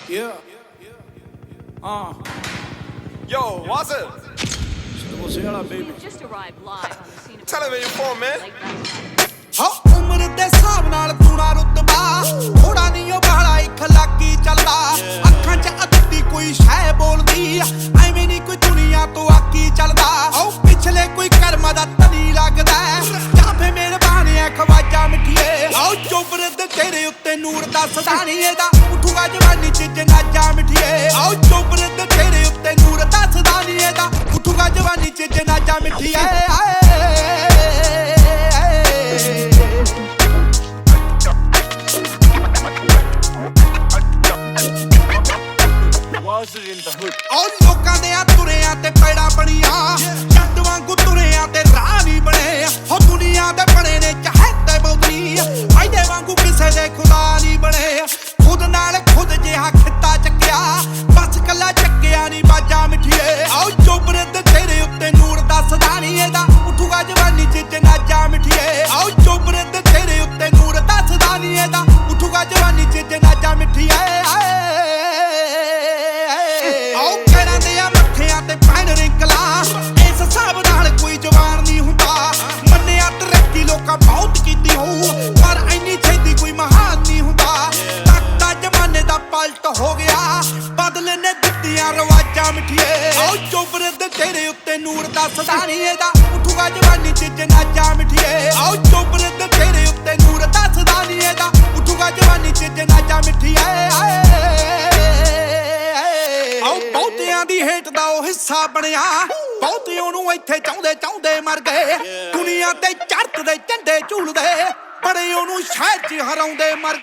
Yeah. Yo, what's up? Você ela, baby. Just arrived live on the scene of Television for man. late last night. ਹਾਂ ਉਮਰ ਦੇ ਹਿਸਾਬ ਨਾਲ ਤੂਣਾ ਰੁਤਬਾ ਥੋੜਾ ਨਹੀਂ ਉਹ ਬਾਲਾ ਇੱਕ ਲੱਕੀ ਚੱਲਦਾ ਅੱਖਾਂ 'ਚ ਅੱਧੀ ਕੋਈ ਸ਼ੈ ਬੋਲਦੀ ਐਵੇਂ ਨਹੀਂ ਕੋਈ ਦੁਨੀਆ ਤੋਂ ਆਕੀ ਚੱਲਦਾ ਆਓ ਪਿਛਲੇ ਕੋਈ ਕਰਮ ਦਾ ਤਨੀ ਲੱਗਦਾ ਜਾਂ ਫੇ ਮਿਹਰਬਾਨ ਐ ਖਵਾਜਾ ਮਿੱਠੀਏ ਆਓ ਚੋਬਰ ਦੇ ਤੇਰੇ ਉੱਤੇ ਨੂਰ ਦੱਸਦਾ ਨਹੀਂ ਇਹਦਾ ਉਠੂਗਾ ਜਵਾਨੀ 'ਚ ਜਨਾਜਾ ਮਿੱਠੀਏ ਆਓ ਚੋਬਰ ਦੇ ਤੇਰੇ ਉੱਤੇ ਨੂਰ ਦੱਸਦਾ ਨਹੀਂ ਇਹਦਾ ਉਠੂਗਾ ਜਵਾਨੀ 'ਚ ਜਨਾਜਾ ਮਿੱਠੀਏ ਔਰ ਲੋਕਾਂ ਦੇ ਆ ਤੁਰਿਆਂ ਤੇ ਪੈੜਾ ਬਣੀਆਂ ਜੱਟ ਵਾਂਗੂ ਤੁਰਿਆਂ ਤੇ ਰਾਹ ਨਹੀਂ ਬਣੇ ਹੋ ਦੁਨੀਆ ਦੇ ਬਣੇ ਨੇ ਚਾਹਤੇ ਬੌਦੀ ਫਾਇਦੇ ਵਾਂਗੂ ਕਿਸੇ ਦੇ ਖੁਦਾ ਨਹੀਂ ਬਣੇ ਖੁਦ ਨਾਲ ਖੁਦ ਜਿਹਾ ਖਿੱਤਾ ਚੱਕਿਆ ਬਸ ਕੱਲਾ ਚੱਕਿਆ ਨਹੀਂ ਬਾਜਾ ਮਿੱਠੀਏ ਆਓ ਚੋਬਰੇ ਤੇ ਤੇਰੇ ਉੱਤੇ ਨੂਰ ਦੱਸਦਾ ਨਹੀਂ ਇਹਦਾ ਉਠੂਗਾ ਜਵਾਨੀ 'ਚ ਜਨਾਜਾ ਮਿੱਠੀਏ ਆਓ ਚੋਬਰੇ ਤੇ ਤੇਰੇ ਉੱਤੇ ਨੂਰ ਦੱਸਦਾ ਨਹੀਂ ਇਹਦਾ ਉਠੂਗਾ ਜਵਾਨੀ 'ਚ ਜਨਾਜਾ ਮਿੱਠੀਏ ਤੇ ਪੈਣ ਰਿੰਕਲਾ ਇਸ ਹਿਸਾਬ ਨਾਲ ਕੋਈ ਜਵਾਨ ਨਹੀਂ ਹੁੰਦਾ ਮੰਨਿਆ ਤਰੱਕੀ ਲੋਕਾਂ ਬਹੁਤ ਕੀਤੀ ਹੋਊ ਪਰ ਇੰਨੀ ਛੇਤੀ ਕੋਈ ਮਹਾਨ ਨਹੀਂ ਹੁੰਦਾ ਤੱਕਦਾ ਜ਼ਮਾਨੇ ਦਾ ਪਲਟ ਹੋ ਗਿਆ ਬਦਲੇ ਨੇ ਦਿੱਤੀਆਂ ਰਵਾਜਾਂ ਮਿੱਠੀਏ ਆਓ ਚੋਬਰੇ ਦੇ ਤੇਰੇ ਉੱਤੇ ਨੂਰ ਦੱਸਦਾ ਨਹੀਂ ਇਹਦਾ ਉਠੂਗਾ ਜਵਾਨੀ 'ਚ ਜਨਾਜਾ ਮਿੱਠੀਏ ਆਓ ਚੋਬਰੇ ਦੇ ਤੇਰੇ ਉੱਤੇ ਨੂਰ ਦੱਸਦਾ ਨਹੀਂ ਇਹਦਾ ਉਠੂਗਾ ਜਵਾਨੀ 'ਚ ਜਨਾਜਾ ਮਿੱਠੀਏ ਆਓ ਬਹੁਤਿਆਂ ਦੀ ਹੇਠ ਦਾ ਉਹ ਹਿੱਸਾ ਬਣਿਆ ਬਹੁਤੇ ਉਹਨੂੰ ਇੱਥੇ ਚਾਹੁੰਦੇ ਮਰ ਗਏ ਦੁਨੀਆ ਤੇ ਚੜ੍ਹਦੇ ਝੰਡੇ ਝੂਲਦੇ ਬੜੇ ਉਹਨੂੰ ਸ਼ਹਿਰ 'ਚ ਹਰਾਉਂਦੇ ਮਰ